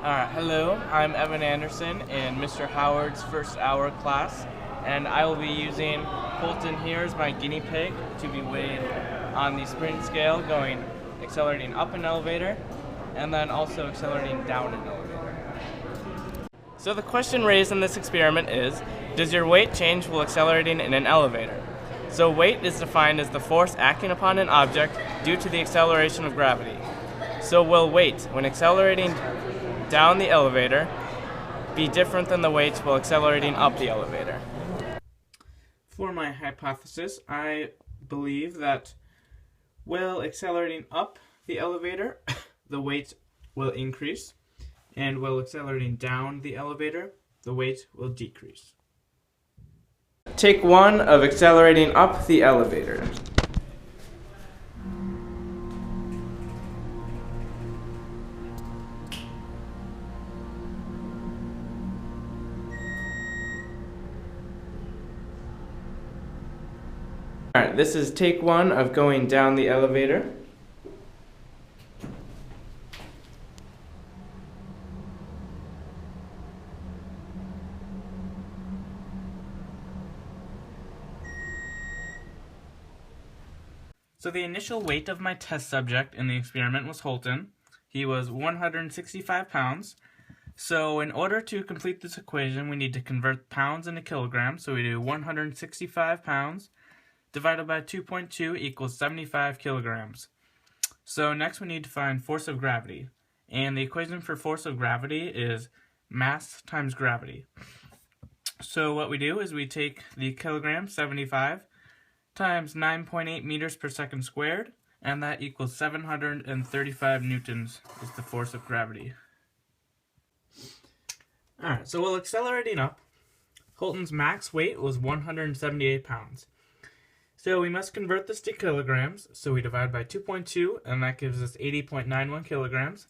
Hello, I'm Evan Anderson in Mr. Howard's first hour class, and I will be using Colton here as my guinea pig to be weighed on the sprint scale, accelerating up an elevator, and then also accelerating down an elevator. So the question raised in this experiment is, does your weight change while accelerating in an elevator? So weight is defined as the force acting upon an object due to the acceleration of gravity. So will weight, when accelerating down the elevator, be different than the weight while accelerating up the elevator? For my hypothesis, I believe that while accelerating up the elevator, the weight will increase, and while accelerating down the elevator, the weight will decrease. Take one of accelerating up the elevator. Alright, this is take one of going down the elevator. So the initial weight of my test subject in the experiment was Holton. He was 165 pounds. So in order to complete this equation, we need to convert pounds into kilograms. So we do 165 pounds divided by 2.2 equals 75 kilograms. So next we need to find force of gravity. And the equation for force of gravity is mass times gravity. So what we do is we take the kilogram, 75, times 9.8 meters per second squared, and that equals 735 newtons is the force of gravity. Alright, so while accelerating up, Holton's max weight was 178 pounds. So we must convert this to kilograms, so we divide by 2.2, and that gives us 80.91 kilograms.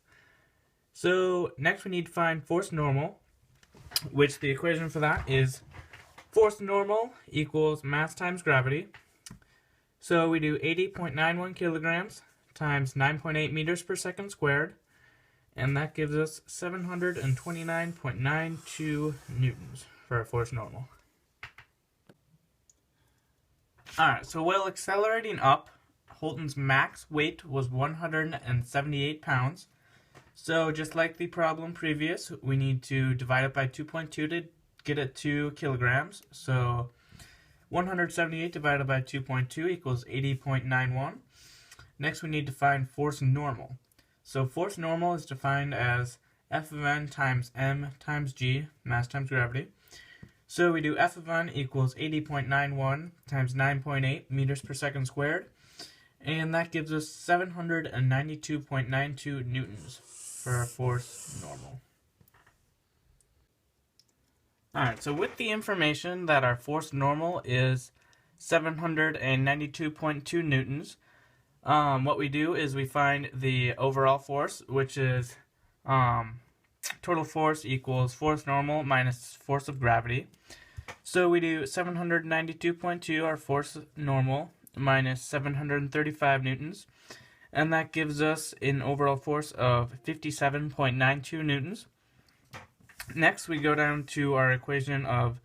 So next we need to find force normal, which the equation for that is force normal equals mass times gravity. So we do 80.91 kilograms times 9.8 meters per second squared, and that gives us 729.92 newtons for our force normal. Alright, so while accelerating up, Holton's max weight was 178 pounds. So just like the problem previous, we need to divide it by 2.2 to get it to kilograms. So 178 divided by 2.2 equals 80.91. Next we need to find force normal. So force normal is defined as F of n times m times g, mass times gravity. So we do F of n equals 80.91 times 9.8 meters per second squared, and that gives us 792.92 newtons for our force normal. Alright, so with the information that our force normal is 792.2 newtons, what we do is we find the overall force, which is total force equals force normal minus force of gravity. So we do 792.2, our force normal, minus 735 newtons, and that gives us an overall force of 57.92 newtons. Next, we go down to our equation of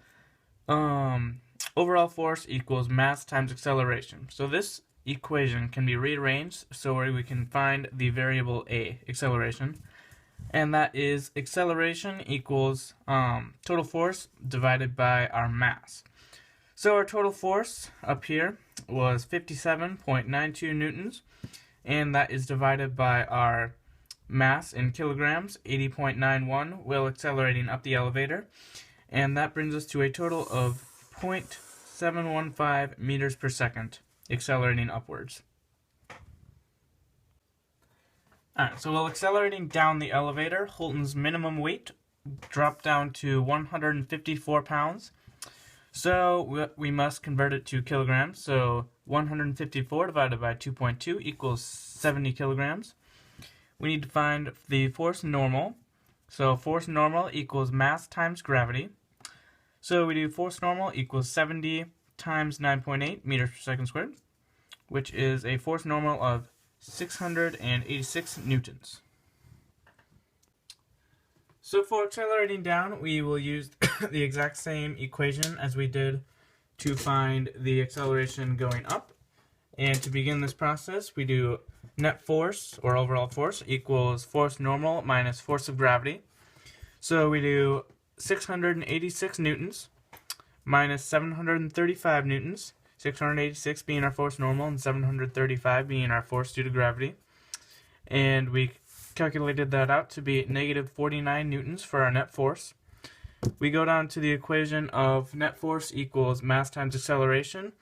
overall force equals mass times acceleration. So this equation can be rearranged so we can find the variable a, acceleration, and that is acceleration equals total force divided by our mass. So our total force up here was 57.92 newtons, and that is divided by our mass in kilograms, 80.91, while accelerating up the elevator, and that brings us to a total of 0.715 meters per second accelerating upwards. Alright, so while accelerating down the elevator, Holton's minimum weight dropped down to 154 pounds. So we must convert it to kilograms. So 154 divided by 2.2 equals 70 kilograms. We need to find the force normal. So force normal equals mass times gravity. So we do force normal equals 70 times 9.8 meters per second squared, which is a force normal of 686 newtons. So for accelerating down, we will use the exact same equation as we did to find the acceleration going up. And to begin this process, we do net force, or overall force, equals force normal minus force of gravity. So we do 686 newtons minus 735 newtons, 686 being our force normal and 735 being our force due to gravity. And we calculated that out to be negative 49 newtons for our net force. We go down to the equation of net force equals mass times acceleration.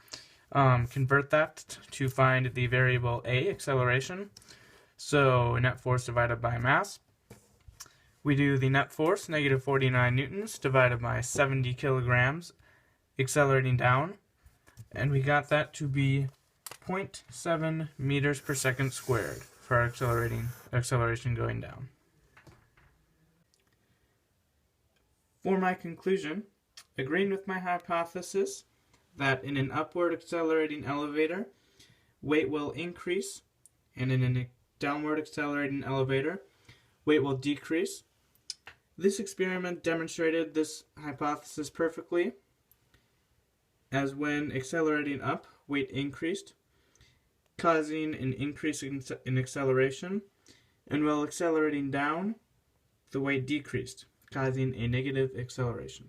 Convert that to find the variable A, acceleration. So net force divided by mass. We do the net force, negative 49 newtons, divided by 70 kilograms, accelerating down. And we got that to be 0.7 meters per second squared for our acceleration going down. For my conclusion, agreeing with my hypothesis that in an upward accelerating elevator, weight will increase, and in a downward accelerating elevator, weight will decrease. This experiment demonstrated this hypothesis perfectly, as when accelerating up, weight increased, causing an increase in acceleration, and while accelerating down, the weight decreased, causing a negative acceleration.